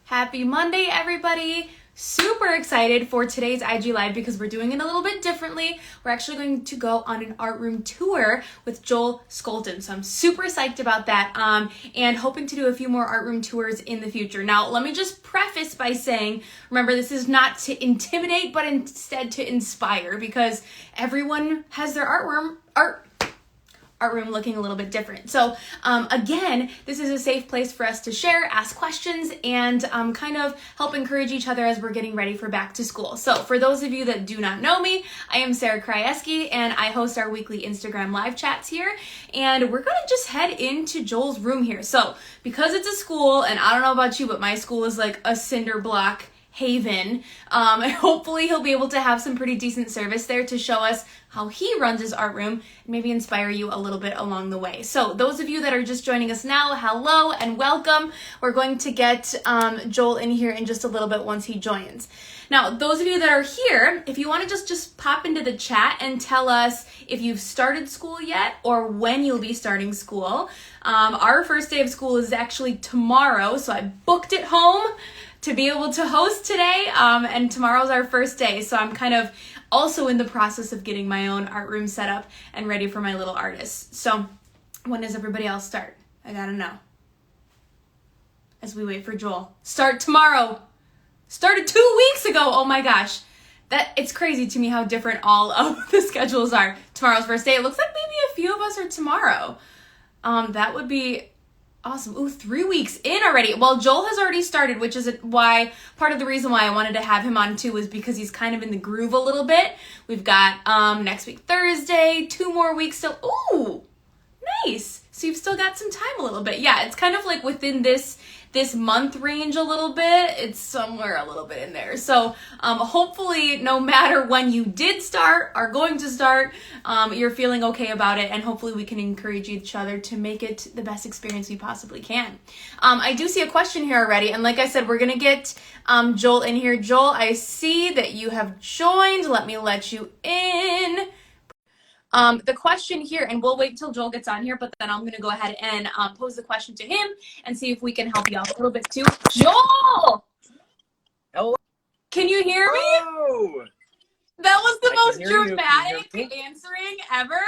Happy Monday, everybody. Super excited for today's IG Live because we're doing it a little bit differently. We're actually going to go on an art room tour with Joel Scholten. So I'm super psyched about that and hoping to do a few more art room tours in the future. Now, let me just preface by saying, remember, this is not to intimidate, but instead to inspire because everyone has their art room looking a little bit different. So again, this is a safe place for us to share, ask questions, and kind of help encourage each other as we're getting ready for back to school. So for those of you that do not know me, I am Sarah Krajewski, and I host our weekly Instagram live chats here. And we're gonna just head into Joel's room here. So because it's a school, and I don't know about you, but my school is like a cinder block haven. Hopefully he'll be able to have some pretty decent service there to show us how he runs his art room and maybe inspire you a little bit along the way. So those of you that are just joining us now, hello and welcome. We're going to get Joel in here in just a little bit once he joins. Now, those of you that are here, if you want to just pop into the chat and tell us if you've started school yet or when you'll be starting school. Our first day of school is actually tomorrow, so I booked it home to be able to host today, and tomorrow's our first day, so I'm kind of also in the process of getting my own art room set up and ready for my little artists. So when does everybody else start? I gotta know. As we wait for Joel. Start tomorrow. Started 2 weeks ago. Oh my gosh. It's crazy to me how different all of the schedules are. Tomorrow's first day. It looks like maybe a few of us are tomorrow. That would be awesome. Ooh, 3 weeks in already. Well, Joel has already started, which is why part of the reason why I wanted to have him on too was because he's kind of in the groove a little bit. We've got next week Thursday, 2 more weeks still. Ooh, nice. So you've still got some time a little bit. Yeah, it's kind of like within this month range a little bit. It's somewhere a little bit in there. So hopefully no matter when you did start, are going to start, you're feeling okay about it, and hopefully we can encourage each other to make it the best experience we possibly can. I do see a question here already, and like I said, we're gonna get Joel in here. Joel, I see that you have joined. Let me let you in. The question here, and we'll wait till Joel gets on here, but then I'm going to go ahead and pose the question to him and see if we can help you out a little bit too. Joel! Hello. Can you hear me? Oh, that was the most you. dramatic answering ever.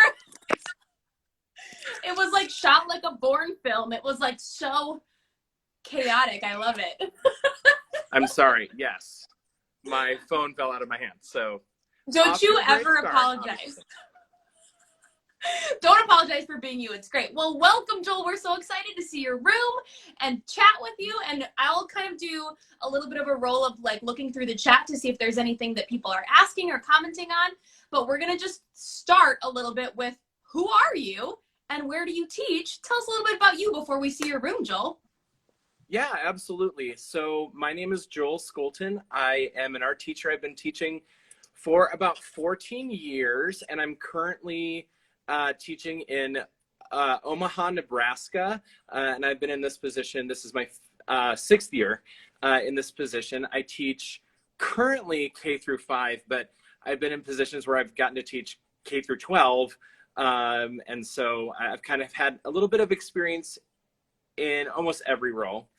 It was like shot like a Bourne film. It was like so chaotic. I love it. I'm sorry. Yes. My phone fell out of my hand. So don't you ever apologize. Don't apologize for being you. It's great. Well, welcome, Joel. We're so excited to see your room and chat with you. And I'll kind of do a little bit of a role of like looking through the chat to see if there's anything that people are asking or commenting on. But we're going to just start a little bit with who are you and where do you teach? Tell us a little bit about you before we see your room, Joel. Yeah, absolutely. So my name is Joel Scholten. I am an art teacher. I've been teaching for about 14 years, and I'm currently teaching in Omaha, Nebraska, and I've been in this position. This is my 6th year in this position. I teach currently K through 5, but I've been in positions where I've gotten to teach K through 12, and so I've kind of had a little bit of experience in almost every role.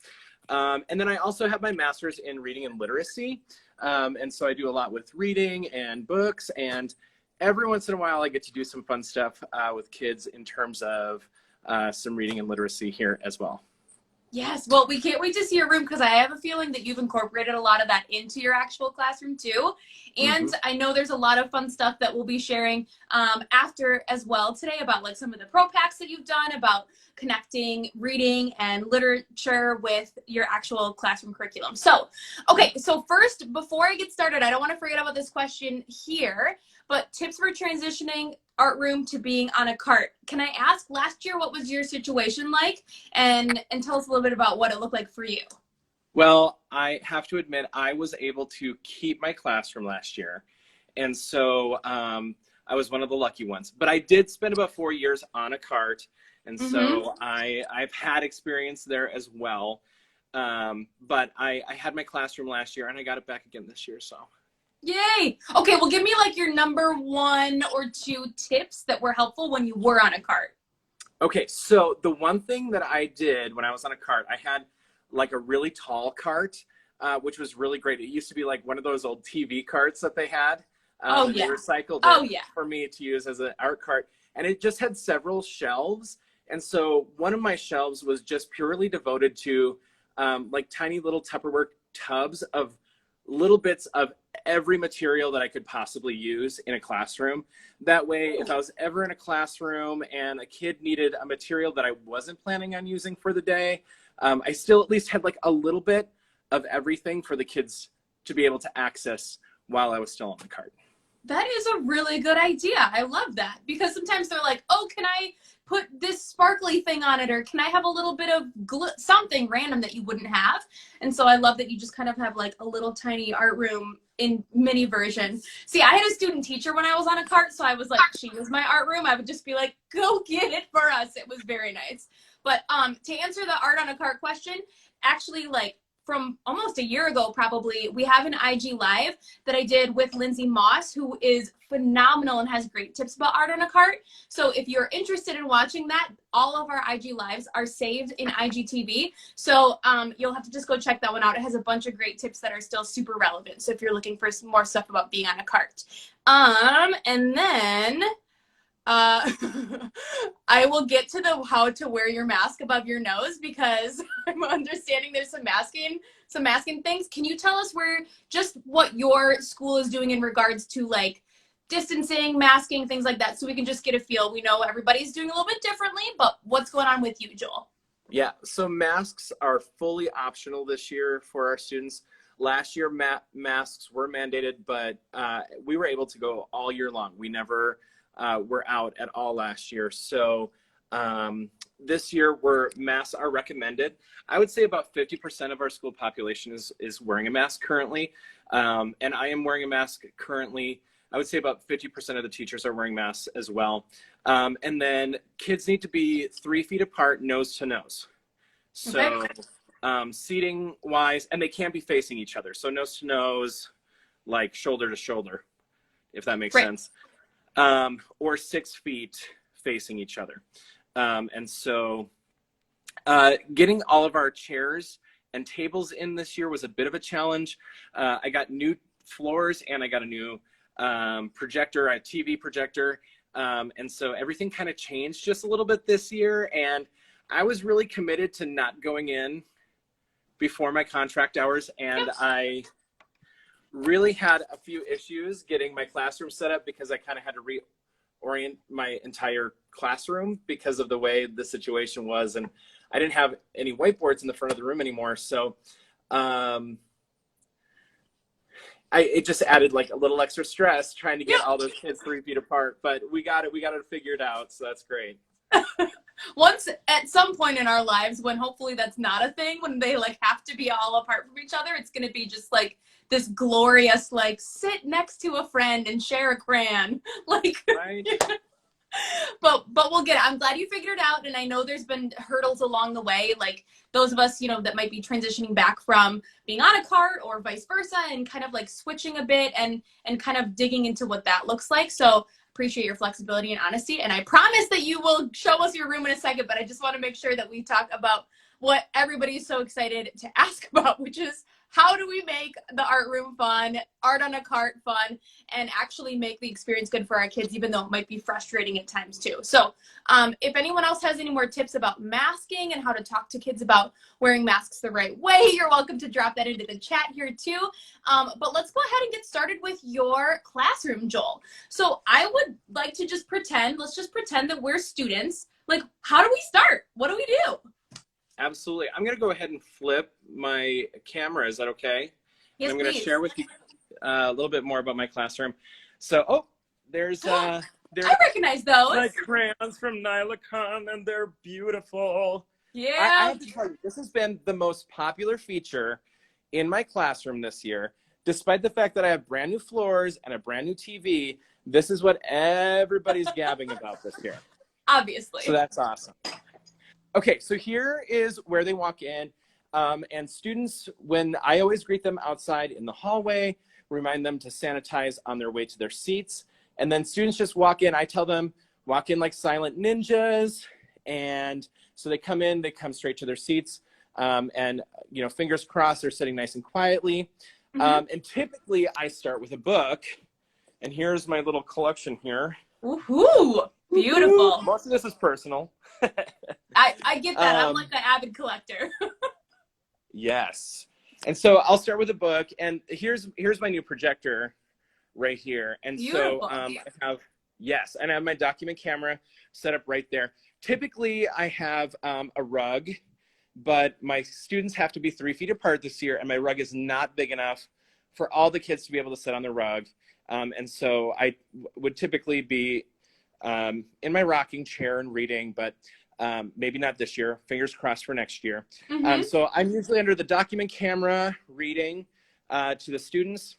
And then I also have my master's in reading and literacy, and so I do a lot with reading and books, and every once in a while I get to do some fun stuff with kids in terms of some reading and literacy here as well. Yes, well, we can't wait to see your room because I have a feeling that you've incorporated a lot of that into your actual classroom too. And I know there's a lot of fun stuff that we'll be sharing after as well today about like some of the pro packs that you've done, about connecting reading and literature with your actual classroom curriculum. So, okay, so first, before I get started, I don't want to forget about this question here, but tips for transitioning art room to being on a cart. Can I ask, last year, what was your situation like? And tell us a little bit about what it looked like for you. Well, I have to admit, I was able to keep my classroom last year. And so I was one of the lucky ones. But I did spend about 4 years on a cart. And so I've had experience there as well. But I had my classroom last year, and I got it back again this year. So. Yay! Okay, well, give me like your number 1 or 2 tips that were helpful when you were on a cart. Okay, so the one thing that I did when I was on a cart, I had like a really tall cart, which was really great. It used to be like one of those old TV carts that they had. Oh, And they yeah. recycled Oh, it yeah. for me to use as an art cart. And it just had several shelves. And so one of my shelves was just purely devoted to like tiny little Tupperware tubs of little bits of every material that I could possibly use in a classroom. That way, if I was ever in a classroom and a kid needed a material that I wasn't planning on using for the day, I still at least had like a little bit of everything for the kids to be able to access while I was still on the cart. That is a really good idea. I love that, because sometimes they're like, oh, can I put this sparkly thing on it, or can I have a little bit of something random that you wouldn't have? And so I love that you just kind of have like a little tiny art room in mini version. See, I had a student teacher when I was on a cart, so I was like, she was my art room. I would just be like, go get it for us. It was very nice. But to answer the art on a cart question, actually, like, from almost a year ago, probably, we have an IG Live that I did with Lindsay Moss, who is phenomenal and has great tips about art on a cart. So if you're interested in watching that, all of our IG Lives are saved in IGTV. So you'll have to just go check that one out. It has a bunch of great tips that are still super relevant. So if you're looking for some more stuff about being on a cart. And then I will get to the how to wear your mask above your nose, because I'm understanding there's some masking things. Can you tell us what your school is doing in regards to like distancing, masking, things like that, so we can just get a feel? We know everybody's doing a little bit differently, but what's going on with you, Joel? Yeah, so masks are fully optional this year for our students. Last year, masks were mandated, but we were able to go all year long. We never were out at all last year. So this year, masks are recommended. I would say about 50% of our school population is wearing a mask currently. And I am wearing a mask currently. I would say about 50% of the teachers are wearing masks as well. And then kids need to be 3 feet apart, nose to nose. So seating wise, and they can't be facing each other. So nose to nose, like shoulder to shoulder, if that makes sense. Or 6 feet facing each other. And so getting all of our chairs and tables in this year was a bit of a challenge. I got new floors and I got a new projector, a TV projector. And so everything kind of changed just a little bit this year. And I was really committed to not going in before my contract hours. And I really had a few issues getting my classroom set up, because I kind of had to reorient my entire classroom because of the way the situation was. And I didn't have any whiteboards in the front of the room anymore. So it just added like a little extra stress trying to get all those kids 3 feet apart, but we got it figured out. So that's great. Once at some point in our lives, when hopefully that's not a thing, when they like have to be all apart from each other, it's going to be just like this glorious, like, sit next to a friend and share a crayon. Like, right. But we'll get it. I'm glad you figured it out. And I know there's been hurdles along the way. Like those of us, that might be transitioning back from being on a cart or vice versa, and kind of like switching a bit and kind of digging into what that looks like. So appreciate your flexibility and honesty. And I promise that you will show us your room in a second, but I just want to make sure that we talk about what everybody's so excited to ask about, which is how do we make the art room fun, art on a cart fun, and actually make the experience good for our kids, even though it might be frustrating at times too. So if anyone else has any more tips about masking and how to talk to kids about wearing masks the right way, you're welcome to drop that into the chat here too. But let's go ahead and get started with your classroom, Joel. So I would like to let's just pretend that we're students. Like, how do we start? What do we do? Absolutely. I'm going to go ahead and flip my camera. Is that okay? Yes, and I'm going to share with you a little bit more about my classroom. So, there's I recognize those. My crayons from Nylacon, and they're beautiful. Yeah. I have to tell you, this has been the most popular feature in my classroom this year. Despite the fact that I have brand new floors and a brand new TV, this is what everybody's gabbing about this year. Obviously. So that's awesome. Okay, so here is where they walk in. And students, when I always greet them outside in the hallway, remind them to sanitize on their way to their seats. And then students just walk in. I tell them, walk in like silent ninjas. And so they come in, they come straight to their seats. And, you know, fingers crossed, they're sitting nice and quietly. Mm-hmm. And typically I start with a book, and here's my little collection here. Woohoo! Woo-hoo. Beautiful. Most of this is personal. I get that. I'm like um, an avid collector. yes. And so I'll start with a book, and here's my new projector right here. And so Beautiful. I have, yes, and I have my document camera set up right there. Typically I have a rug, but my students have to be 3 feet apart this year, and my rug is not big enough for all the kids to be able to sit on the rug. And so I would typically be in my rocking chair and reading, but maybe not this year. Fingers crossed for next year. Mm-hmm. So I'm usually under the document camera reading to the students.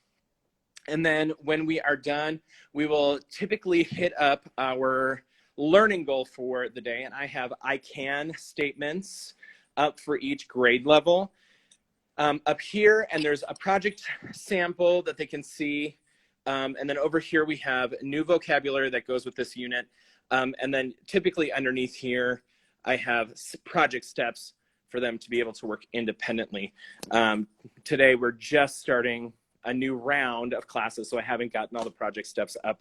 And then when we are done, we will typically hit up our learning goal for the day. And I have I can statements up for each grade level up here. And there's a project sample that they can see. And then over here, we have new vocabulary that goes with this unit. And then typically underneath here, I have project steps for them to be able to work independently. Today, we're just starting a new round of classes, so I haven't gotten all the project steps up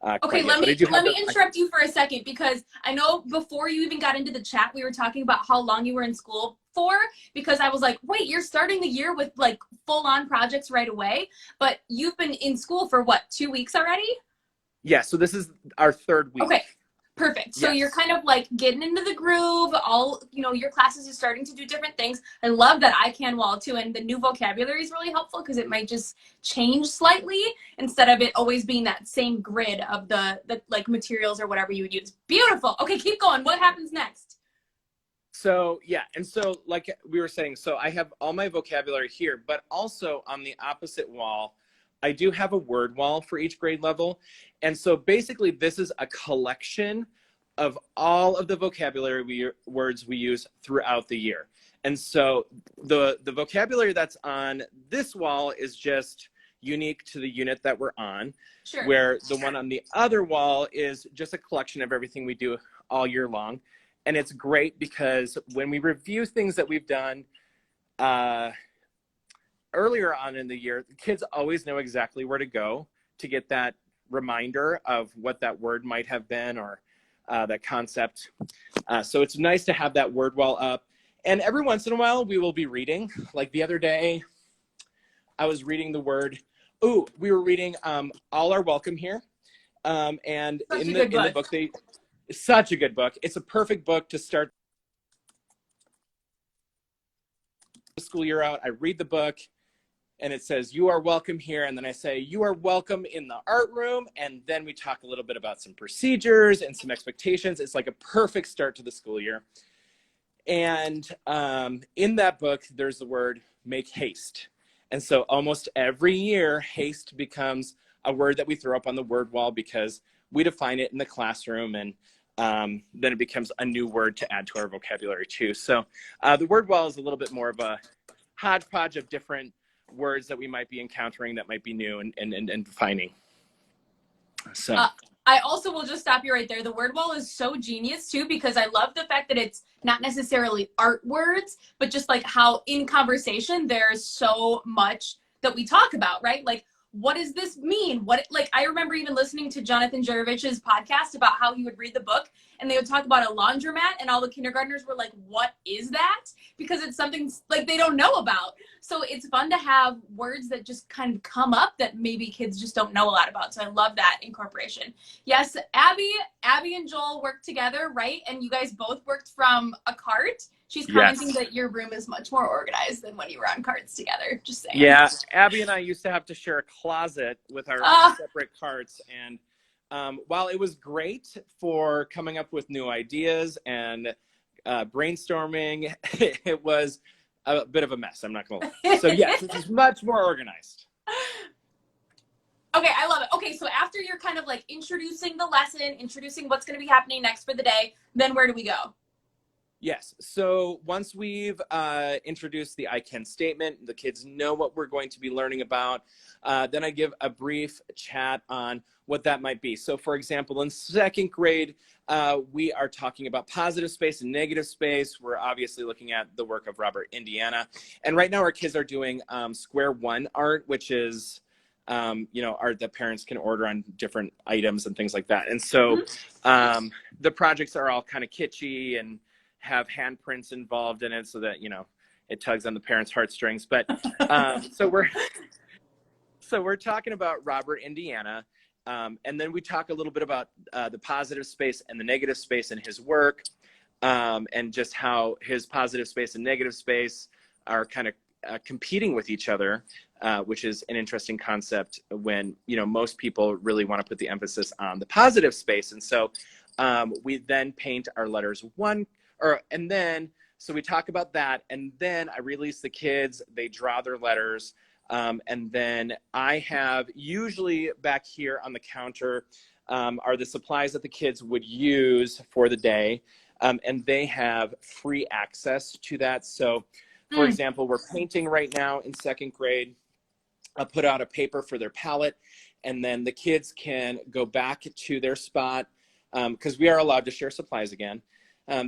Okay, quite yet. let me interrupt you for a second, because I know before you even got into the chat, we were talking about how long you were in school for, because I was like, wait, you're starting the year with like full on projects right away, but you've been in school for what, 2 weeks already? Yeah, so this is our third week. Okay. Perfect. So Yes. you're kind of like getting into the groove. All, you know, your classes are starting to do different things. I love that I can wall too. And the new vocabulary is really helpful because it might just change slightly instead of it always being that same grid of the like materials or whatever you would use. Beautiful. Okay, keep going. What happens next? So yeah, and so like we were saying, so I have all my vocabulary here, but also on the opposite wall, I do have a word wall for each grade level. And so basically this is a collection of all of the vocabulary words we use throughout the year. And so the vocabulary that's on this wall is just unique to the unit that we're on, Sure. where the one on the other wall is just a collection of everything we do all year long. And it's great because when we review things that we've done earlier on in the year, the kids always know exactly where to go to get that reminder of what that word might have been or that concept. So it's nice to have that word wall up. And every once in a while, we will be reading. Like the other day, I was reading the word, we were reading All Are Welcome Here. And in the book, it's such a good book. It's a perfect book to start the school year out. I read the book, and it says, you are welcome here. And then I say, you are welcome in the art room. And then we talk a little bit about some procedures and some expectations. It's like a perfect start to the school year. And in that book, there's the word make haste. And so almost every year, haste becomes a word that we throw up on the word wall because we define it in the classroom, and then it becomes a new word to add to our vocabulary too. So the word wall is a little bit more of a hodgepodge of different words that we might be encountering that might be new and defining. So I also will just stop you right there. The word wall is so genius too, because I love the fact that it's not necessarily art words, but just like how in conversation there's so much that we talk about, right? Like, what does this mean? Like, I remember even listening to Jonathan Jerovich's podcast about how he would read the book and they would talk about a laundromat, and all the kindergartners were like, what is that? Because it's something like they don't know about. So it's fun to have words that just kind of come up that maybe kids just don't know a lot about. So I love that incorporation. Yes, Abby and Joel worked together, right? And you guys both worked from a cart. She's commenting that your room is much more organized than when you were on carts together. Just saying. Yeah, Abby and I used to have to share a closet with our separate carts. And while it was great for coming up with new ideas and brainstorming, it was a bit of a mess. I'm not going to lie. So yes, this is much more organized. Okay, I love it. Okay, so after you're kind of like introducing the lesson, introducing what's going to be happening next for the day, then where do we go? Yes. So once we've introduced the I can statement, the kids know what we're going to be learning about. Then I give a brief chat on what that might be. So for example, in second grade, we are talking about positive space and negative space. We're obviously looking at the work of Robert Indiana. And right now our kids are doing square one art, which is, art that parents can order on different items and things like that. And so the projects are all kind of kitschy and have handprints involved in it so that, it tugs on the parents' heartstrings. But so we're talking about Robert Indiana. And then we talk a little bit about the positive space and the negative space in his work, and just how his positive space and negative space are kind of competing with each other, which is an interesting concept when, most people really want to put the emphasis on the positive space. And so we then paint our letters so we talk about that, and then I release the kids, they draw their letters, and then I have, usually back here on the counter, are the supplies that the kids would use for the day, and they have free access to that. So, for example, we're painting right now in second grade. I'll put out a paper for their palette, and then the kids can go back to their spot, because we are allowed to share supplies again.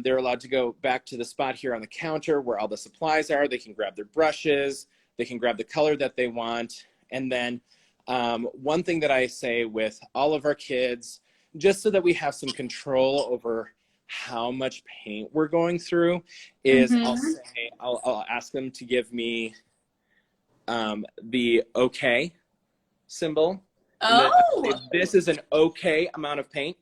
They're allowed to go back to the spot here on the counter where all the supplies are. They can grab their brushes. They can grab the color that they want. And then one thing that I say with all of our kids, just so that we have some control over how much paint we're going through, is I'll ask them to give me the okay symbol. Oh. This is an okay amount of paint.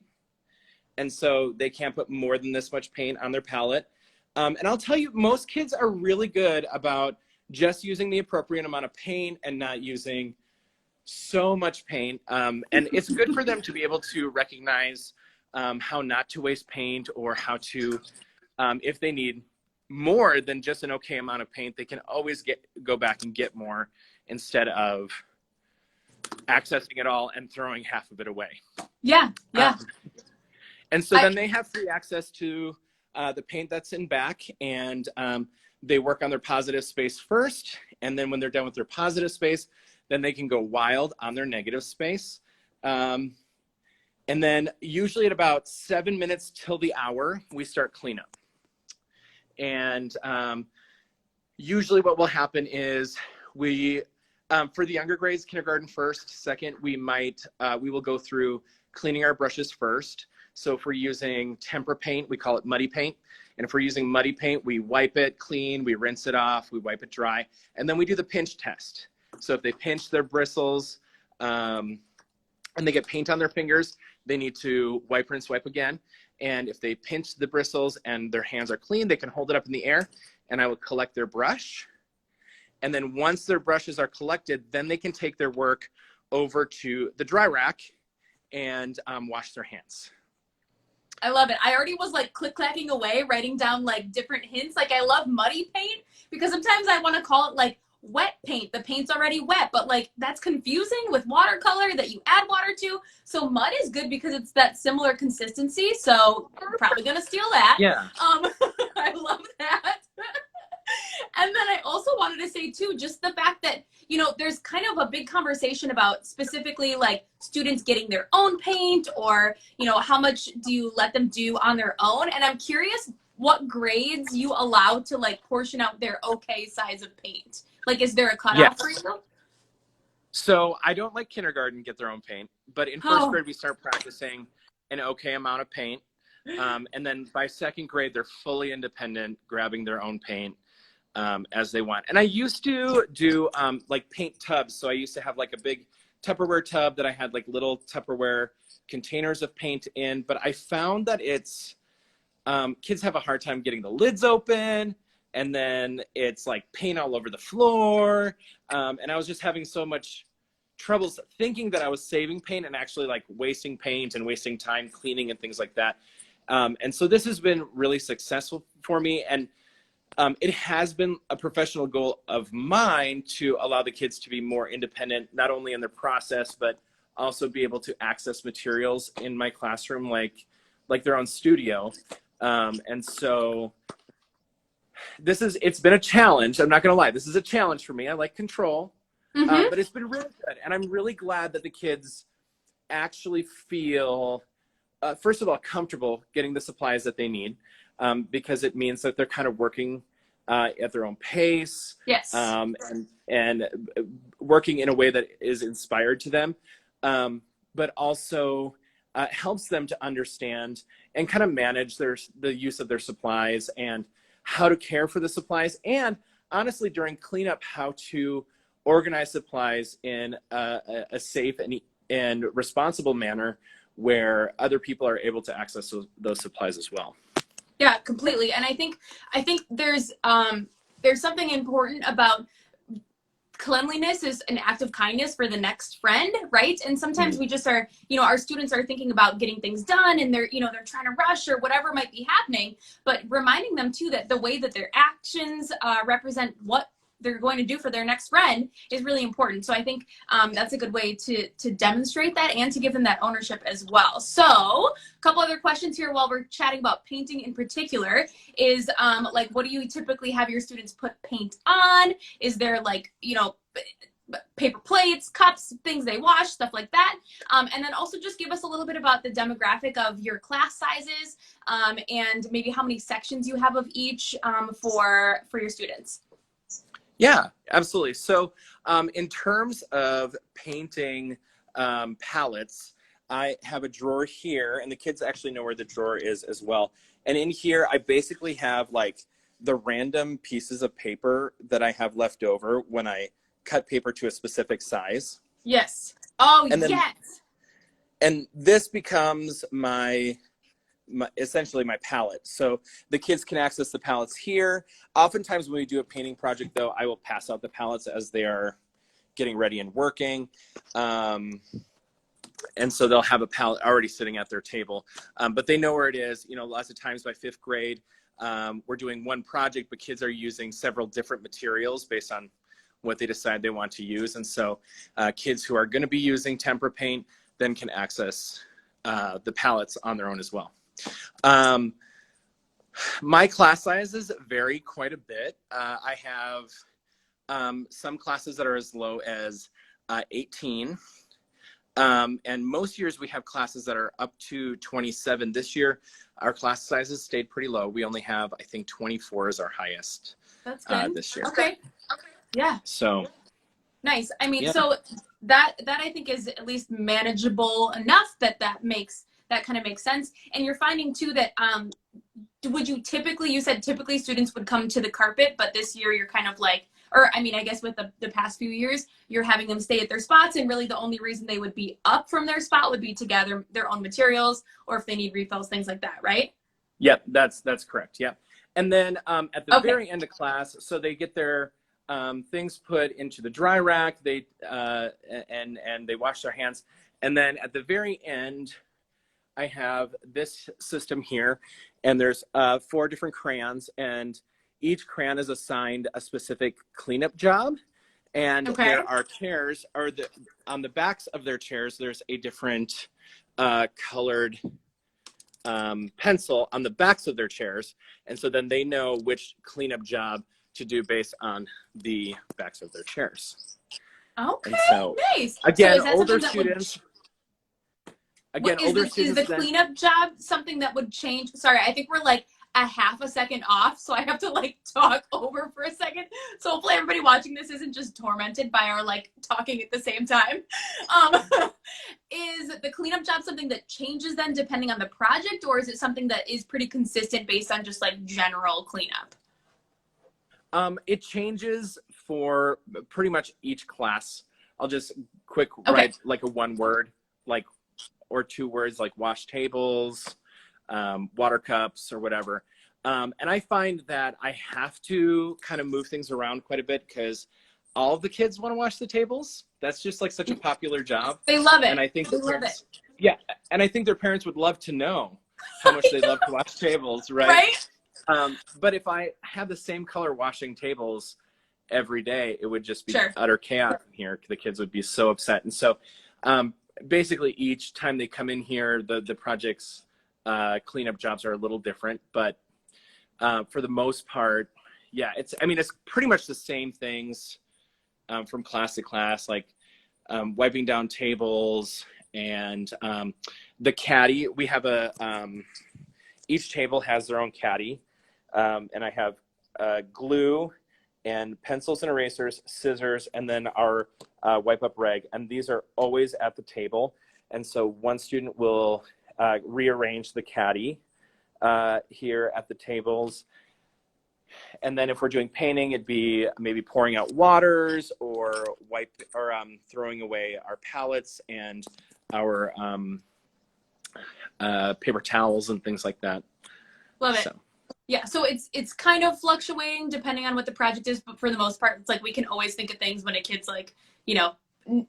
And so they can't put more than this much paint on their palette. And I'll tell you, most kids are really good about just using the appropriate amount of paint and not using so much paint. And it's good for them to be able to recognize how not to waste paint, or how to, if they need more than just an okay amount of paint, they can always go back and get more instead of accessing it all and throwing half of it away. Yeah. And so then they have free access to the paint that's in back, and they work on their positive space first. And then when they're done with their positive space, then they can go wild on their negative space. And then usually at about 7 minutes till the hour, we start cleanup. And usually what will happen is we, for the younger grades, kindergarten first, second, we will go through cleaning our brushes first. So if we're using tempera paint, we call it muddy paint. And if we're using muddy paint, we wipe it clean, we rinse it off, we wipe it dry, and then we do the pinch test. So if they pinch their bristles and they get paint on their fingers, they need to wipe, rinse, wipe again. And if they pinch the bristles and their hands are clean, they can hold it up in the air, and I will collect their brush. And then once their brushes are collected, then they can take their work over to the dry rack and wash their hands. I love it. I already was like click-clacking away, writing down like different hints. Like I love muddy paint because sometimes I want to call it like wet paint. The paint's already wet, but like that's confusing with watercolor that you add water to. So mud is good because it's that similar consistency. So I'm probably gonna steal that. Yeah. I love that. And then I also wanted to say too, just the fact that, there's kind of a big conversation about specifically like students getting their own paint, or, how much do you let them do on their own? And I'm curious what grades you allow to like portion out their okay size of paint. Like, is there a cutoff for you? So I don't let kindergarten get their own paint, but in first grade, we start practicing an okay amount of paint. And then by second grade, they're fully independent, grabbing their own paint as they want. And I used to do like paint tubs. So I used to have like a big Tupperware tub that I had like little Tupperware containers of paint in, but I found that it's, kids have a hard time getting the lids open, and then it's like paint all over the floor. And I was just having so much troubles thinking that I was saving paint and actually like wasting paint and wasting time cleaning and things like that. And so this has been really successful for me. And it has been a professional goal of mine to allow the kids to be more independent, not only in their process, but also be able to access materials in my classroom, like their own studio. And so it's been a challenge. I'm not going to lie. This is a challenge for me. I like control, Mm-hmm. but it's been really good. And I'm really glad that the kids actually feel, first of all, comfortable getting the supplies that they need, because it means that they're kind of working at their own pace, Yes. and working in a way that is inspired to them, but also helps them to understand and kind of manage the use of their supplies and how to care for the supplies, and honestly during cleanup how to organize supplies in a safe and responsible manner where other people are able to access those supplies as well. Yeah, completely. And I think there's something important about cleanliness is an act of kindness for the next friend, right? And sometimes Mm. we just are, our students are thinking about getting things done and they're trying to rush or whatever might be happening, but reminding them too that the way that their actions represent what they're going to do for their next friend is really important. So I think that's a good way to demonstrate that and to give them that ownership as well. So a couple other questions here while we're chatting about painting in particular is like, what do you typically have your students put paint on? Is there like, paper plates, cups, things they wash, stuff like that. And then also just give us a little bit about the demographic of your class sizes, and maybe how many sections you have of each for your students. Yeah, absolutely. So in terms of painting palettes, I have a drawer here, and the kids actually know where the drawer is as well. And in here, I basically have like the random pieces of paper that I have left over when I cut paper to a specific size. Yes. Oh, And then, yes. and this becomes essentially my palette. So the kids can access the palettes here. Oftentimes when we do a painting project though, I will pass out the palettes as they are getting ready and working. And so they'll have a palette already sitting at their table, but they know where it is. Lots of times by 5th grade, we're doing one project, but kids are using several different materials based on what they decide they want to use. And so kids who are going to be using tempera paint then can access the palettes on their own as well. My class sizes vary quite a bit. I have some classes that are as low as 18. And most years we have classes that are up to 27. This year, our class sizes stayed pretty low. We only have, I think, 24 is our highest. That's good. This year. Okay. Yeah. So. Nice. I mean, Yeah. so that I think is at least manageable enough that kind of makes sense. And you're finding too that you said typically students would come to the carpet, but this year you're kind of like, or I mean, I guess with the past few years, you're having them stay at their spots, and really the only reason they would be up from their spot would be to gather their own materials or if they need refills, things like that, right? Yep, that's correct. Yep. And then at the very end of class, so they get their things put into the dry rack. They and they wash their hands, and then at the very end, I have this system here, and there's 4 different crayons, and each crayon is assigned a specific cleanup job. And there are chairs, or on the backs of their chairs, there's a different colored pencil on the backs of their chairs, and so then they know which cleanup job to do based on the backs of their chairs. Okay, and so, nice. Again, so older students. Is the cleanup job something that would change? Sorry, I think we're like a half a second off, so I have to like talk over for a second. So hopefully everybody watching this isn't just tormented by our like talking at the same time. Is the cleanup job something that changes then depending on the project, or is it something that is pretty consistent based on just like general cleanup? It changes for pretty much each class. I'll just write like a 1 word, like, or 2 words, like wash tables, water cups, or whatever. And I find that I have to kind of move things around quite a bit because all of the kids want to wash the tables. That's just like such a popular job. They love it. And I think yeah, and I think their parents would love to know how much they love to wash tables, right? Right? But if I had the same color washing tables every day, it would just be utter chaos in here. The kids would be so upset. And so basically each time they come in here, the project's cleanup jobs are a little different. But for the most part, yeah, I mean, it's pretty much the same things from class to class, like wiping down tables and the caddy. We have each table has their own caddy, and I have glue and pencils and erasers, scissors, and then our wipe up rag. And these are always at the table. And so one student will rearrange the caddy here at the tables. And then if we're doing painting, it'd be maybe pouring out waters or throwing away our palettes and our paper towels and things like that. Love it. So. Yeah, so it's kind of fluctuating depending on what the project is, but for the most part, it's like we can always think of things when a kid's like, you know,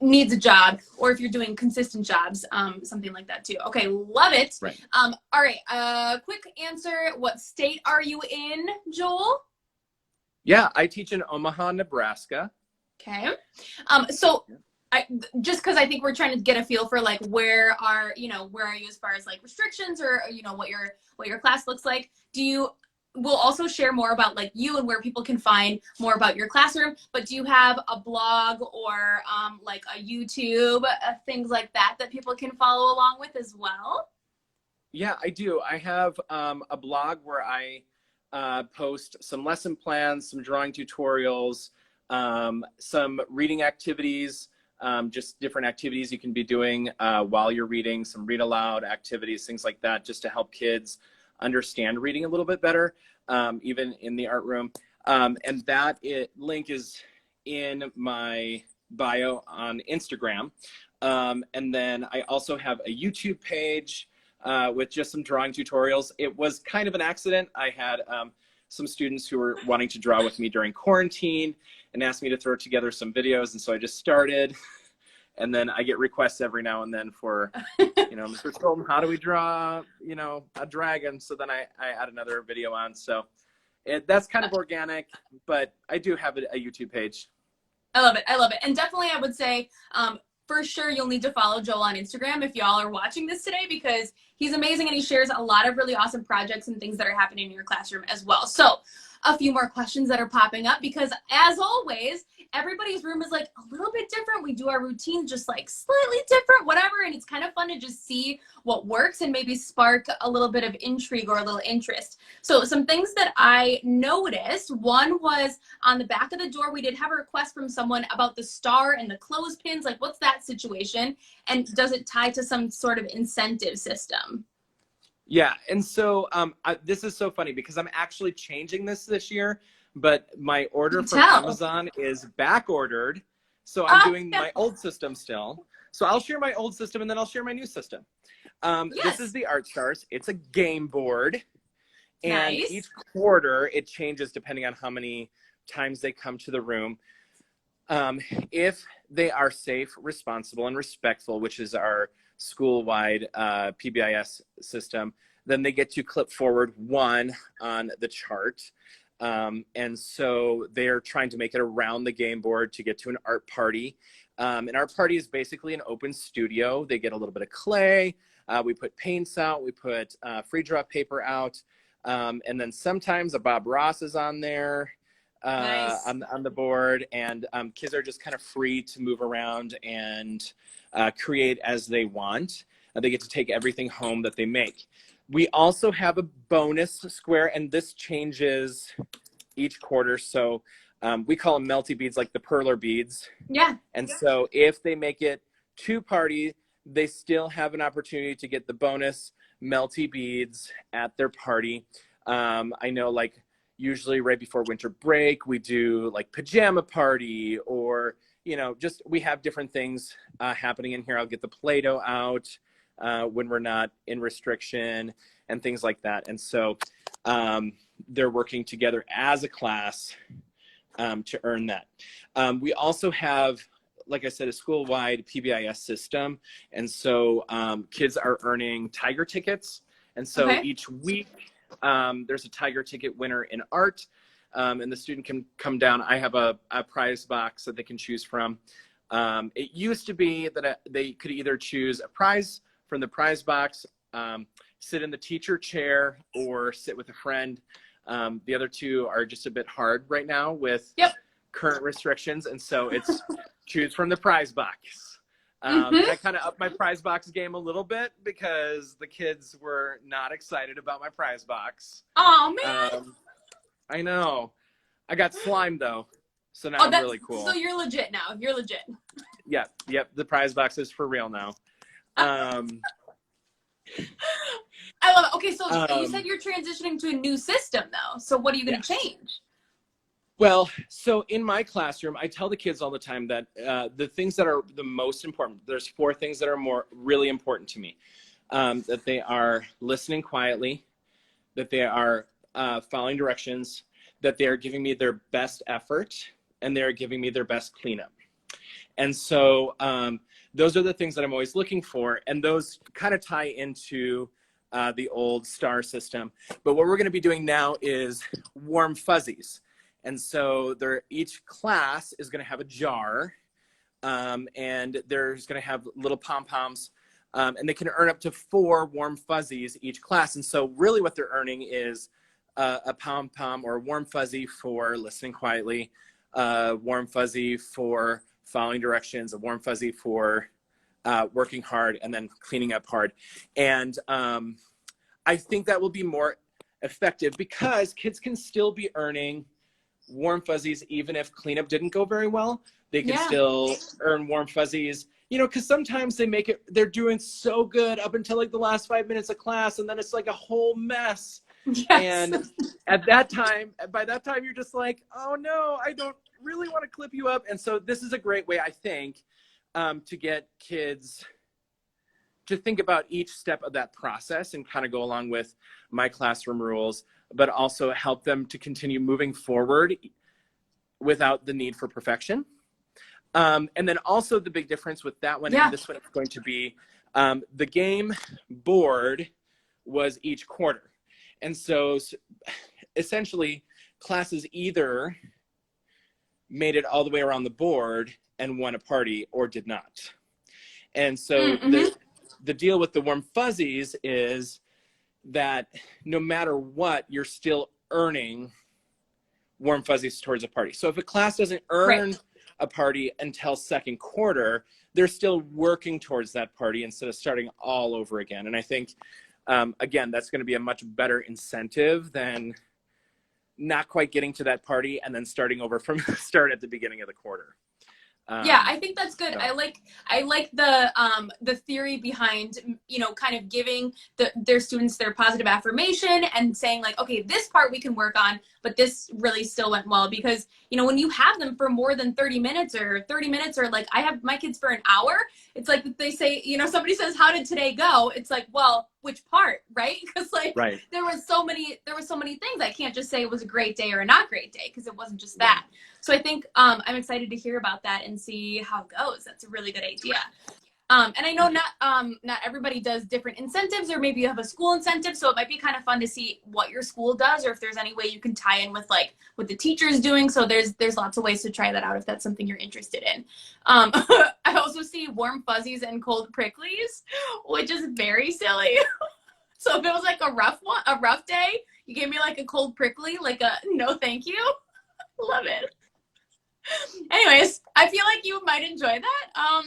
needs a job, or if you're doing consistent jobs, something like that too. Okay, love it. Right. All right, quick answer. What state are you in, Joel? Yeah, I teach in Omaha, Nebraska. Okay. So just because I think we're trying to get a feel for like where are you as far as like restrictions or what your class looks like. We'll also share more about like you and where people can find more about your classroom, but do you have a blog or like a YouTube, things like that people can follow along with as well? Yeah, I do. I have a blog where I post some lesson plans, some drawing tutorials, some reading activities, just different activities you can be doing while you're reading, some read aloud activities, things like that, just to help kids understand reading a little bit better, even in the art room. And that link is in my bio on Instagram. And then I also have a YouTube page with just some drawing tutorials. It was kind of an accident. I had some students who were wanting to draw with me during quarantine and asked me to throw together some videos. And so I just started. And then I get requests every now and then for, Mr. Scholten, how do we draw, a dragon? So then I add another video on. So that's kind of organic, but I do have a YouTube page. I love it. I love it. And definitely I would say, for sure, you'll need to follow Joel on Instagram if y'all are watching this today, because he's amazing and he shares a lot of really awesome projects and things that are happening in your classroom as well. So a few more questions that are popping up, because as always, everybody's room is like a little bit different. We do our routines just like slightly different, whatever. And it's kind of fun to just see what works and maybe spark a little bit of intrigue or a little interest. So some things that I noticed, one was on the back of the door, we did have a request from someone about the star and the clothespins. Like, what's that situation? And does it tie to some sort of incentive system? Yeah, and so this is so funny because I'm actually changing this year, but my order from Amazon is back ordered. So I'm doing my old system still. So I'll share my old system and then I'll share my new system. This is the Art Stars. It's a game board. And each quarter it changes depending on how many times they come to the room. If they are safe, responsible, and respectful, which is our school-wide PBIS system, then they get to clip forward one on the chart. And so they're trying to make it around the game board to get to an art party. And our party is basically an open studio. They get a little bit of clay. We put paints out. We put free draw paper out. And then sometimes a Bob Ross is on there. On the board, and kids are just kind of free to move around and create as they want. They get to take everything home that they make. We also have a bonus square, and this changes each quarter. So we call them melty beads, like the perler beads. Yeah. And so if they make it to party, they still have an opportunity to get the bonus melty beads at their party. I know, like, usually right before winter break, we do like pajama party, or, just we have different things happening in here. I'll get the Play-Doh out when we're not in restriction and things like that. And so they're working together as a class to earn that. We also have, like I said, a school-wide PBIS system. And so kids are earning Tiger tickets. And so each week, there's a Tiger ticket winner in art, and the student can come down. I have a prize box that they can choose from. It used to be that they could either choose a prize from the prize box, sit in the teacher chair, or sit with a friend. The other two are just a bit hard right now with Yep. current restrictions. And so it's choose from the prize box. Mm-hmm. And I kind of upped my prize box game a little bit because the kids were not excited about my prize box. Oh, man. I know. I got slime though. So now I'm really cool. So you're legit now. You're legit. Yep. The prize box is for real now. I love it. Okay, so you said you're transitioning to a new system though. So what are you going to change? Well, so in my classroom, I tell the kids all the time that the things that are the most important, there's 4 things that are really important to me. That they are listening quietly, that they are following directions, that they are giving me their best effort, and they're giving me their best cleanup. And so those are the things that I'm always looking for. And those kind of tie into the old STAR system. But what we're going to be doing now is warm fuzzies. And so each class is going to have a jar, and there's going to have little pom-poms, and they can earn up to 4 warm fuzzies each class. And so really what they're earning is a pom-pom or a warm fuzzy for listening quietly, a warm fuzzy for following directions, a warm fuzzy for working hard, and then cleaning up hard. And I think that will be more effective because kids can still be earning warm fuzzies even if cleanup didn't go very well. They can still earn warm fuzzies, because sometimes they're doing so good up until like the last 5 minutes of class, and then it's like a whole mess. Yes. And by that time you're just like, oh no, I don't really want to clip you up. And so this is a great way, I think, to get kids to think about each step of that process and kind of go along with my classroom rules, but also help them to continue moving forward without the need for perfection. And then also the big difference with that one and this one is going to be the game board was each quarter. And so essentially classes either made it all the way around the board and won a party or did not. And so the deal with the warm fuzzies is that no matter what, you're still earning warm fuzzies towards a party. So if a class doesn't earn a party until second quarter, they're still working towards that party instead of starting all over again. And I think, again, that's going to be a much better incentive than not quite getting to that party and then starting over from the start at the beginning of the quarter. Yeah, I think that's good. I like the theory behind, kind of giving their students their positive affirmation and saying like, okay, this part we can work on, but this really still went well. Because, when you have them for more than 30 minutes or like I have my kids for an hour, it's like they say, somebody says, how did today go? It's like, well, which part, right? Because there was so many things. I can't just say it was a great day or a not great day because it wasn't just that. So I think I'm excited to hear about that and see how it goes. That's a really good idea. And I know not everybody does different incentives, or maybe you have a school incentive. So it might be kind of fun to see what your school does, or if there's any way you can tie in with like what the teacher's doing. So there's lots of ways to try that out if that's something you're interested in. I also see warm fuzzies and cold pricklies, which is very silly. So if it was like a rough day, you gave me like a cold prickly, like a no thank you. Love it. Anyways, I feel like you might enjoy that.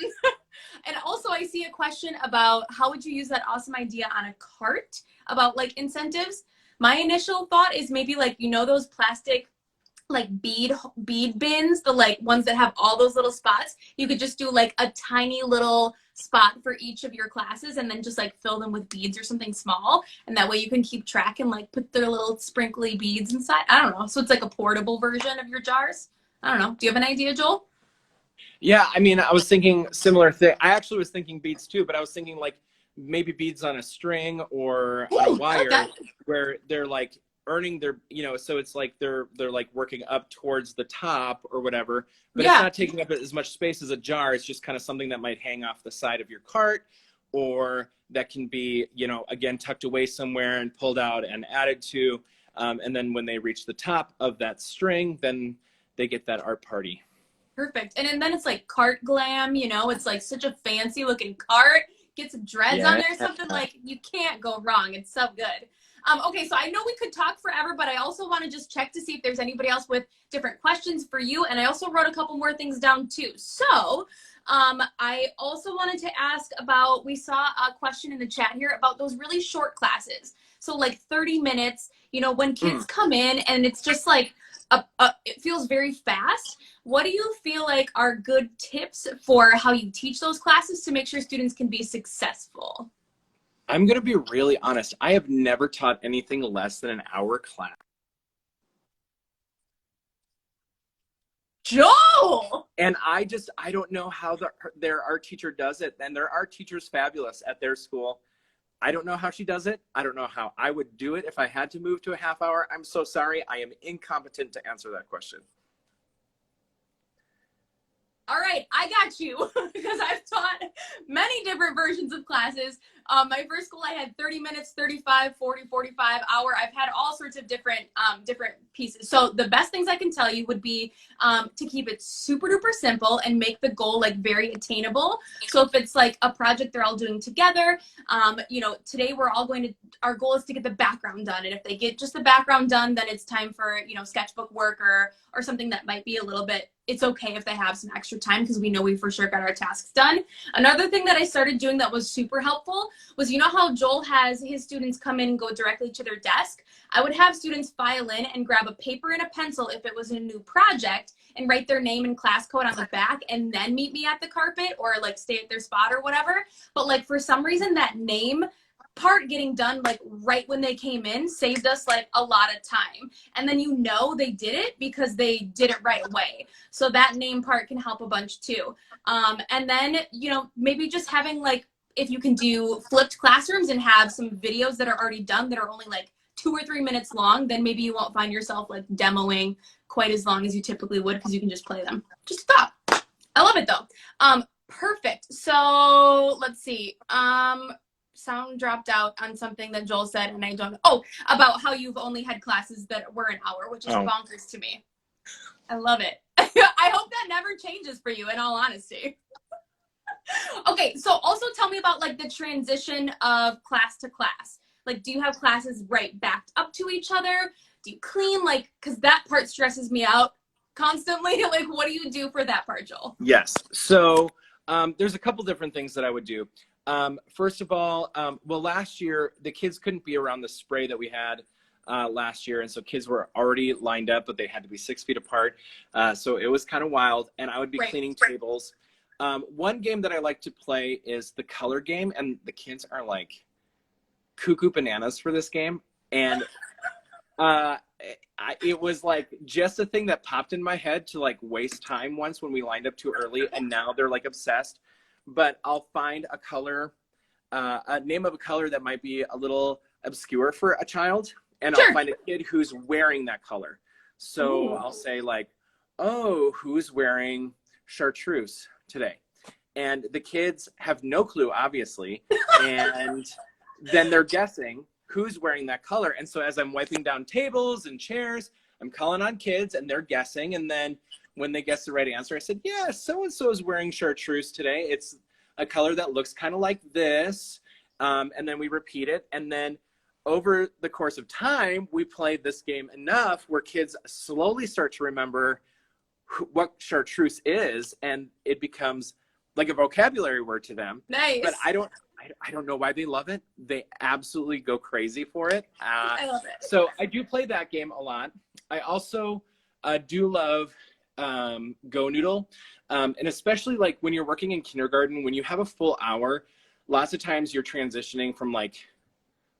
And also I see a question about how would you use that awesome idea on a cart about like incentives. My initial thought is maybe like, those plastic like bead bins, the like ones that have all those little spots. You could just do like a tiny little spot for each of your classes and then just like fill them with beads or something small. And that way you can keep track and like put their little sprinkly beads inside. I don't know. So it's like a portable version of your jars. I don't know. Do you have an idea, Joel? Yeah, I mean, I was thinking similar thing. I actually was thinking beads too, but I was thinking like maybe beads on a string or on a wire where they're like earning their, so it's like they're like working up towards the top or whatever, but it's not taking up as much space as a jar. It's just kind of something that might hang off the side of your cart, or that can be, again, tucked away somewhere and pulled out and added to. And then when they reach the top of that string, then they get that art party. Perfect. And then it's like cart glam, it's like such a fancy looking cart. Get some dreads on there, something like you can't go wrong. It's so good. Okay, so I know we could talk forever, but I also want to just check to see if there's anybody else with different questions for you. And I also wrote a couple more things down too. So I also wanted to ask about, we saw a question in the chat here about those really short classes. So like 30 minutes, you know, when kids come in and it's just like, it feels very fast. What do you feel like are good tips for how you teach those classes to make sure students can be successful? I'm going to be really honest. I have never taught anything less than an hour class. Joel! And I don't know how their art teacher does it. And their art teacher's fabulous at their school. I don't know how she does it. I don't know how I would do it if I had to move to a half hour. I'm so sorry. I am incompetent to answer that question. All right, I got you because I've taught many different versions of classes. My first school, I had 30 minutes, 35, 40, 45 hour. I've had all sorts of different pieces. So the best things I can tell you would be to keep it super duper simple and make the goal like very attainable. So if it's like a project they're all doing together, you know, today we're all going to, our goal is to get the background done. And if they get just the background done, then it's time for, you know, sketchbook work or something that might be a little bit, it's okay if they have some extra time because we know we for sure got our tasks done. Another thing that I started doing that was super helpful was, you know how Joel has his students come in and go directly to their desk? I would have students file in and grab a paper and a pencil if it was a new project and write their name and class code on the back and then meet me at the carpet or like stay at their spot or whatever. But like for some reason that name part getting done like right when they came in saved us like a lot of time, and then you know they did it because they did it right away. So that name part can help a bunch too. And then, you know, maybe just having like, if you can do flipped classrooms and have some videos that are already done that are only like 2 or 3 minutes long, then maybe you won't find yourself like demoing quite as long as you typically would because you can just play them. Just a thought. I love it though. Perfect. So let's see. Sound dropped out on something that Joel said, and I don't know. Oh, about how you've only had classes that were an hour, which is bonkers to me. I love it. I hope that never changes for you, in all honesty. Okay, so also tell me about like the transition of class to class. Like, do you have classes right backed up to each other? Do you clean? Like, because that part stresses me out constantly. Like, what do you do for that part, Joel? Yes. So there's a couple different things that I would do. First of all, well, last year, the kids couldn't be around the spray that we had last year. And so kids were already lined up, but they had to be 6 feet apart. So it was kind of wild. And I would be cleaning tables. One game that I like to play is the color game. And the kids are like cuckoo bananas for this game. And it was like just a thing that popped in my head to like waste time once when we lined up too early. And now they're like obsessed. But I'll find a color, a name of a color that might be a little obscure for a child, and I'll find a kid who's wearing that color. So I'll say like, oh, who's wearing chartreuse today? And the kids have no clue, obviously, and then they're guessing who's wearing that color. And so as I'm wiping down tables and chairs, I'm calling on kids, and they're guessing, and then when they guess the right answer, I said, yeah, so-and-so is wearing chartreuse today. It's a color that looks kind of like this. And then we repeat it. And then over the course of time, we played this game enough where kids slowly start to remember what chartreuse is. And it becomes like a vocabulary word to them. Nice. But I don't know why they love it. They absolutely go crazy for it. I love it. So I do play that game a lot. I also do love Go Noodle. And especially like when you're working in kindergarten, when you have a full hour, lots of times you're transitioning from like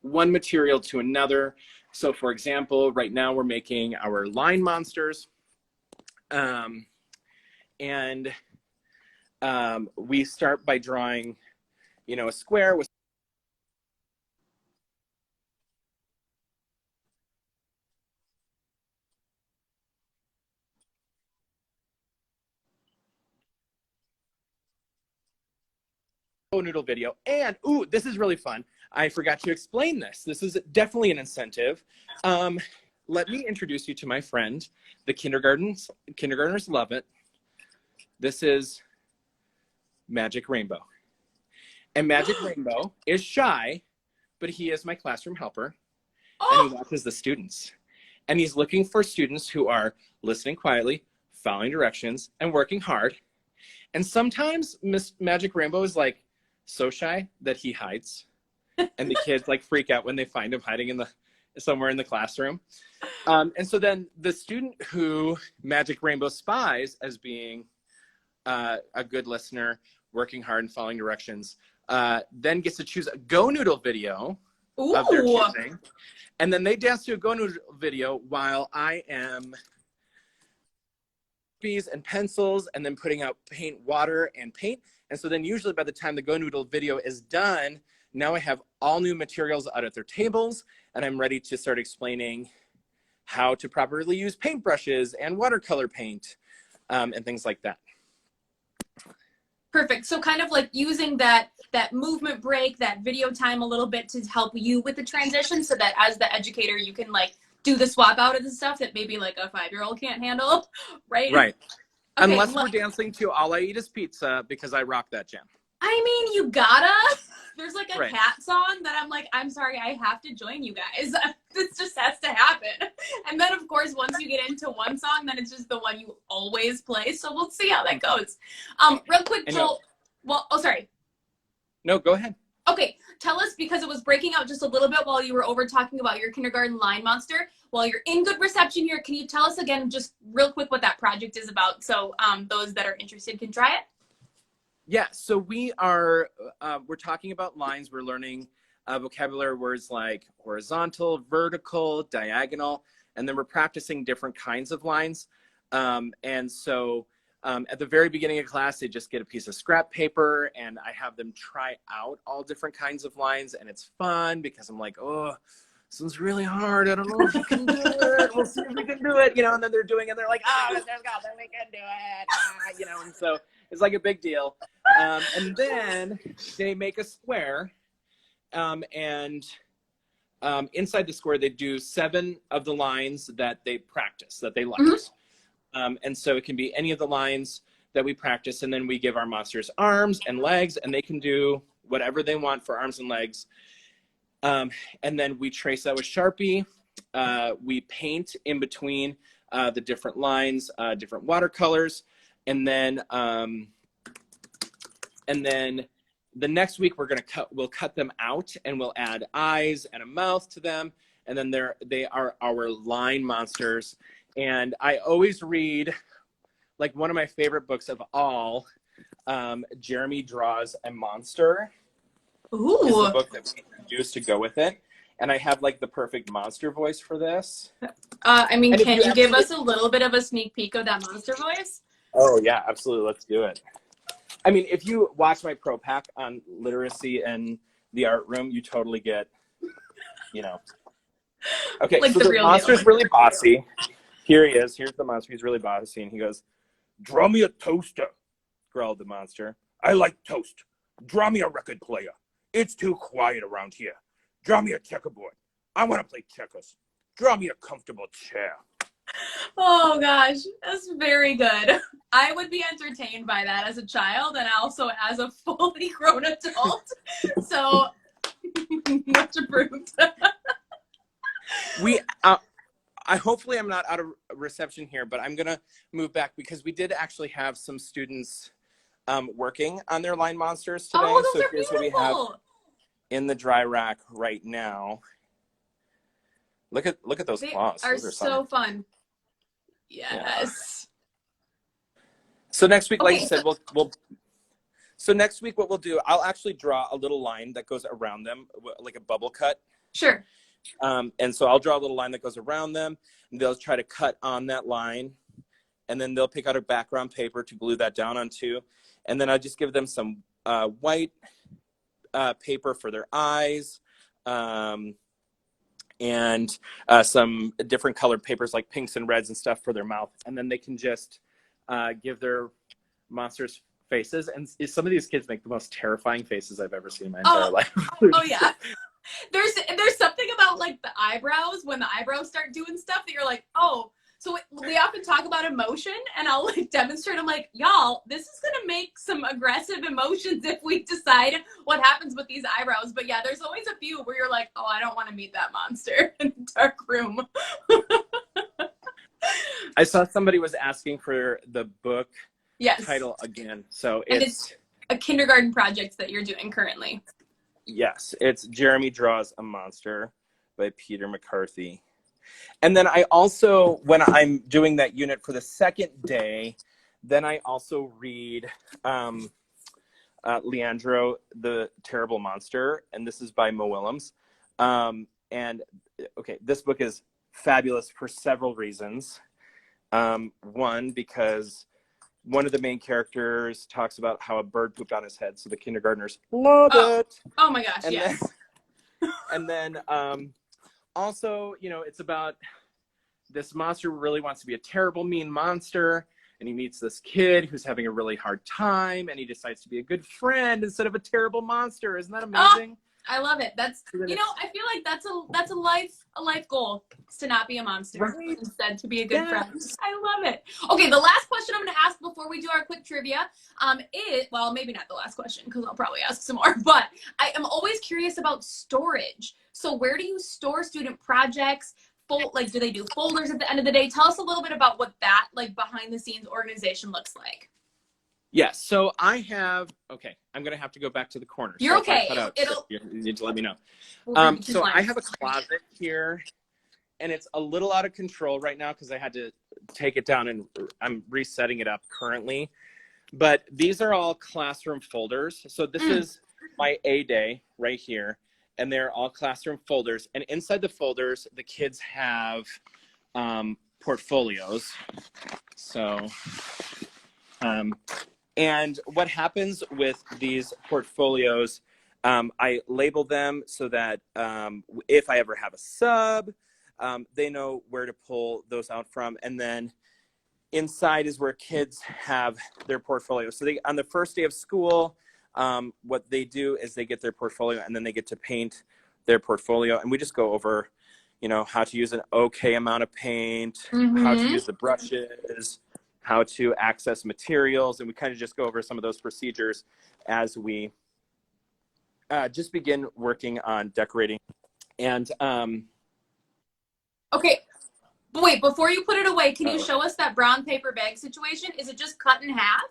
one material to another. So for example, right now we're making our line monsters. And we start by drawing, you know, a square with Noodle video. And ooh, this is really fun. I forgot to explain this. This is definitely an incentive. Let me introduce you to my friend. The kindergartners love it. This is Magic Rainbow. And Magic Rainbow is shy, but he is my classroom helper. and he Oh, watches the students. And he's looking for students who are listening quietly, following directions, and working hard. And sometimes Miss Magic Rainbow is like so shy that he hides. And the kids like freak out when they find him hiding in the somewhere in the classroom. And so then the student who Magic Rainbow spies as being a good listener, working hard and following directions, then gets to choose a Go Noodle video of their ooh. choosing. And then they dance to a Go Noodle video while I am and pencils and then putting out paint, water, and paint. And so then usually by the time the Go Noodle video is done, now I have all new materials out at their tables, and I'm ready to start explaining how to properly use paintbrushes and watercolor paint and things like that. Perfect. So kind of like using that movement break, that video time a little bit to help you with the transition, so that as the educator, you can like do the swap out of the stuff that maybe like a 5-year-old can't handle, right? Right. Okay, Unless we're dancing to All I Eat Is Pizza, because I rock that jam. I mean, you gotta. There's like a Right. cat song that I'm like, I'm sorry, I have to join you guys. This just has to happen. And then, of course, once you get into one song, then it's just the one you always play. So we'll see how that goes. Real quick, Joel. Well, oh, sorry. No, go ahead. Okay, tell us, because it was breaking out just a little bit while you were over talking about your kindergarten line monster. While you're in good reception here, can you tell us again, just real quick, what that project is about, so those that are interested can try it? Yeah, so we're talking about lines. We're learning vocabulary words like horizontal, vertical, diagonal, and then we're practicing different kinds of lines. And so at the very beginning of class, they just get a piece of scrap paper, and I have them try out all different kinds of lines, and it's fun because I'm like, oh, this one's really hard. I don't know if you can do it. We'll see if we can do it, and then they're doing it, and they're like, oh, there's God, then we can do it, and so it's like a big deal. And then they make a square, and inside the square, they do 7 of the lines that they practice, that they like. Mm-hmm. And so it can be any of the lines that we practice, and then we give our monsters arms and legs, and they can do whatever they want for arms and legs. And then we trace that with Sharpie. We paint in between the different lines, different watercolors, and then the next week we'll cut them out, and we'll add eyes and a mouth to them, and then they are our line monsters. And I always read, like, one of my favorite books of all, Jeremy Draws a Monster. Ooh. Is the book that we use to go with it. And I have like the perfect monster voice for this. I mean, can you give us a little bit of a sneak peek of that monster voice? Oh yeah, absolutely. Let's do it. I mean, if you watch my pro pack on literacy and the art room, you totally get, Okay, like so the monster's really bossy. Here he is. Here's the monster. He's really bossy. And he goes, "Draw me a toaster," growled the monster. "I like toast. Draw me a record player. It's too quiet around here. Draw me a checkerboard. I want to play checkers. Draw me a comfortable chair." Oh gosh, that's very good. I would be entertained by that as a child and also as a fully grown adult. So much approved. Hopefully I'm not out of reception here, but I'm gonna move back because we did actually have some students working on their line monsters today. Oh, those so are here's beautiful. What we have in the dry rack right now. Look at those claws. Those are so fun. Yes. Yeah. So next week, like I said, so next week what we'll do, I'll actually draw a little line that goes around them, like a bubble cut. Sure. And so I'll draw a little line that goes around them, and they'll try to cut on that line, and then they'll pick out a background paper to glue that down onto, and then I'll just give them some white paper for their eyes, and some different colored papers like pinks and reds and stuff for their mouth, and then they can just give their monsters faces. And some of these kids make the most terrifying faces I've ever seen in my entire life. Oh yeah. There's something about like the eyebrows, when the eyebrows start doing stuff that you're like, oh. So we often talk about emotion, and I'll like demonstrate. I'm like, y'all, this is gonna make some aggressive emotions if we decide what happens with these eyebrows. But yeah, there's always a few where you're like, oh, I don't want to meet that monster in a dark room. I saw somebody was asking for the book Yes. title again. So it's a kindergarten project that you're doing currently. Yes, it's Jeremy Draws a Monster by Peter McCarthy. And then I also, when I'm doing that unit for the second day, then I also read Leandro, the Terrible Monster, and this is by Mo Willems. And okay, this book is fabulous for several reasons. One, because one of the main characters talks about how a bird pooped on his head, so the kindergartners love it. Oh my gosh, and yes. And then also, you know, it's about this monster who really wants to be a terrible, mean monster, and he meets this kid who's having a really hard time, and he decides to be a good friend instead of a terrible monster. Isn't that amazing? I love it. That's, you know, I feel like that's a life goal, is to not be a monster, right? Instead to be a good friend. I love it. Okay, the last question I'm going to ask before we do our quick trivia is, well, maybe not the last question because I'll probably ask some more, but I am always curious about storage. So where do you store student projects? Like, do they do folders at the end of the day? Tell us a little bit about what that, like, behind the scenes organization looks like. Yes, so I have, okay, I'm going to have to go back to the corner. You're so okay. You need to let me know. So I have a closet here, and it's a little out of control right now because I had to take it down, and I'm resetting it up currently. But these are all classroom folders. So this is my A day right here, and they're all classroom folders. And inside the folders, the kids have portfolios. So, and what happens with these portfolios, I label them so that if I ever have a sub, they know where to pull those out from. And then inside is where kids have their portfolio. So they, on the first day of school, what they do is they get their portfolio, and then they get to paint their portfolio. And we just go over, you know, how to use an okay amount of paint, how to use the brushes, how to access materials, and we kind of just go over some of those procedures as we just begin working on decorating. And okay, but wait, before you put it away, can you show us that brown paper bag situation? Is it just cut in half?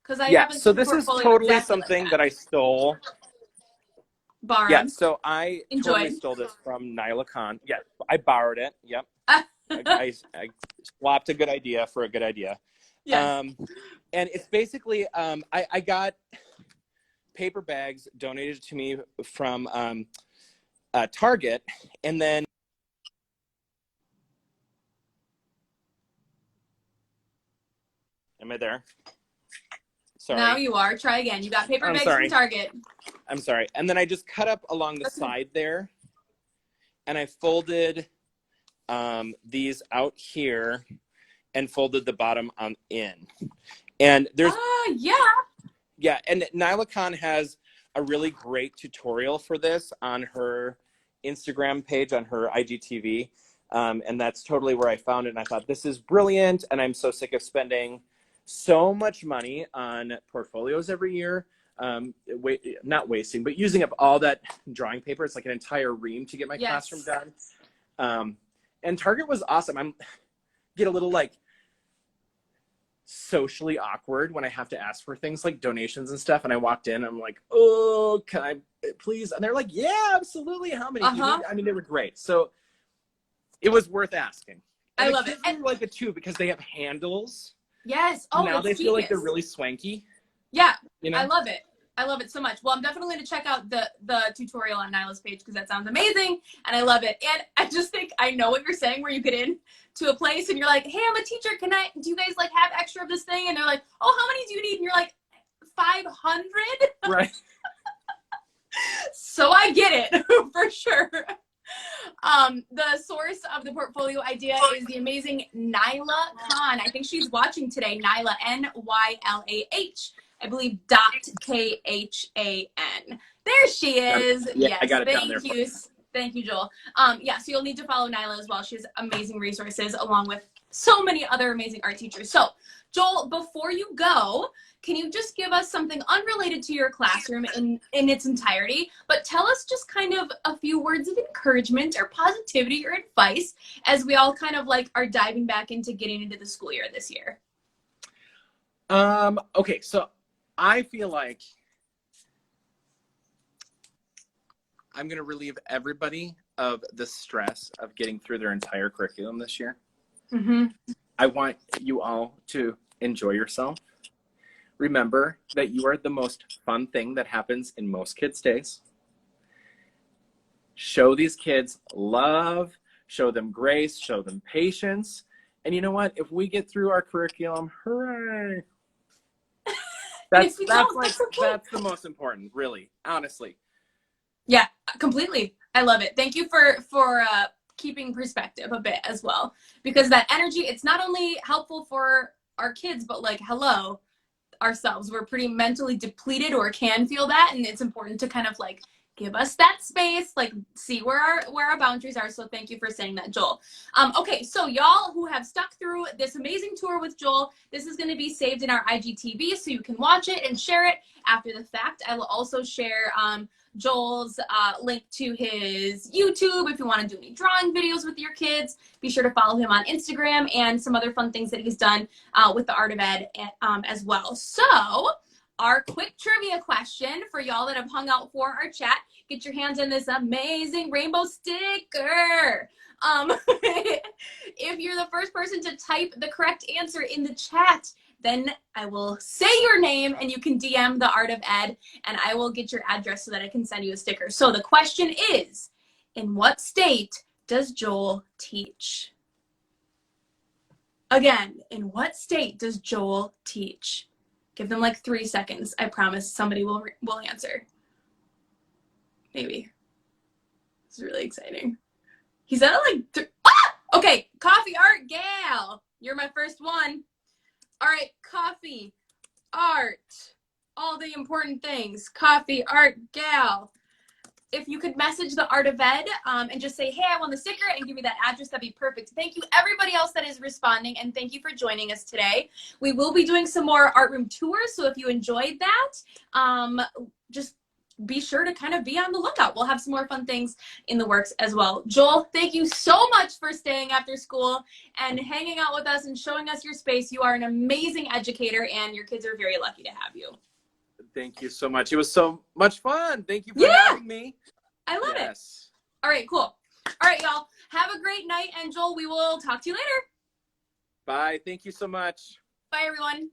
Because I haven't. So this is totally something that I stole. Borrowed. Yeah, so I totally stole this from Nyla Khan. Yeah, I borrowed it. Yep. I swapped a good idea for a good idea. Yes. And it's basically, I got paper bags donated to me from Target, and then am I there? Sorry. Now you are. Try again. You got paper bags from Target. I'm sorry. And then I just cut up along the side there, and I folded these out here and folded the bottom on in. And there's yeah, and Nyla Khan has a really great tutorial for this on her Instagram page, on her IGTV, and that's totally where I found it. And I thought, this is brilliant, and I'm so sick of spending so much money on portfolios every year, not wasting, but using up all that drawing paper. It's like an entire ream to get my classroom done. And Target was awesome. I'm get a little like socially awkward when I have to ask for things like donations and stuff. And I walked in, I'm like, oh, can I please? And they're like, yeah, absolutely. How many? I mean, they were great. So it was worth asking. And I love it. And like it too, because they have handles. Yes. Oh, now they feel like they're really swanky. Yeah. You know? I love it. I love it so much. Well, I'm definitely going to check out the tutorial on Nyla's page because that sounds amazing and I love it. And I just think I know what you're saying, where you get in to a place and you're like, hey, I'm a teacher. Do you guys like have extra of this thing? And they're like, oh, how many do you need? And you're like, 500? Right. So I get it for sure. The source of the portfolio idea is the amazing Nyla Khan. I think she's watching today. Nyla, Nylah, I believe .KHAN. There she is. Yes, I got it down there. Thank you, Joel. Yeah, so you'll need to follow Nyla as well. She has amazing resources along with so many other amazing art teachers. So, Joel, before you go, can you just give us something unrelated to your classroom in its entirety, but tell us just kind of a few words of encouragement or positivity or advice as we all kind of like are diving back into getting into the school year this year? Okay, so I feel like I'm going to relieve everybody of the stress of getting through their entire curriculum this year. Mm-hmm. I want you all to enjoy yourself. Remember that you are the most fun thing that happens in most kids' days. Show these kids love, show them grace, show them patience. And you know what? If we get through our curriculum, hooray. And if we don't, Like, that's okay. that's the most important, really, honestly. Yeah, completely. I love it. Thank you for keeping perspective a bit as well, because that energy, it's not only helpful for our kids, but like, hello, ourselves, we're pretty mentally depleted or can feel that, and it's important to kind of like give us that space, like see where our boundaries are. So thank you for saying that, Joel. Okay, so y'all who have stuck through this amazing tour with Joel, this is going to be saved in our IGTV so you can watch it and share it after the fact. I will also share Joel's link to his YouTube if you want to do any drawing videos with your kids. Be sure to follow him on Instagram and some other fun things that he's done with the Art of Ed as well. So our quick trivia question for y'all that have hung out for our chat: get your hands on this amazing rainbow sticker. If you're the first person to type the correct answer in the chat, then I will say your name and you can DM the Art of Ed, and I will get your address so that I can send you a sticker. So the question is, in what state does Joel teach? Again, in what state does Joel teach? Give them like 3 seconds. I promise somebody will answer. Maybe. This is really exciting. He said it like okay, coffee art gal. You're my first one. All right, coffee, art, all the important things. Coffee, art, gal. If you could message the Art of Ed and just say, hey, I want the sticker, and give me that address, that'd be perfect. Thank you, everybody else that is responding, and thank you for joining us today. We will be doing some more art room tours, so if you enjoyed that, just be sure to kind of be on the lookout. We'll have some more fun things in the works as well. Joel, thank you so much for staying after school and hanging out with us and showing us your space. You are an amazing educator, and your kids are very lucky to have you. Thank you so much. It was so much fun. Thank you for having me. I love it. All right, cool. All right, y'all. Have a great night, and Joel, we will talk to you later. Bye. Thank you so much. Bye, everyone.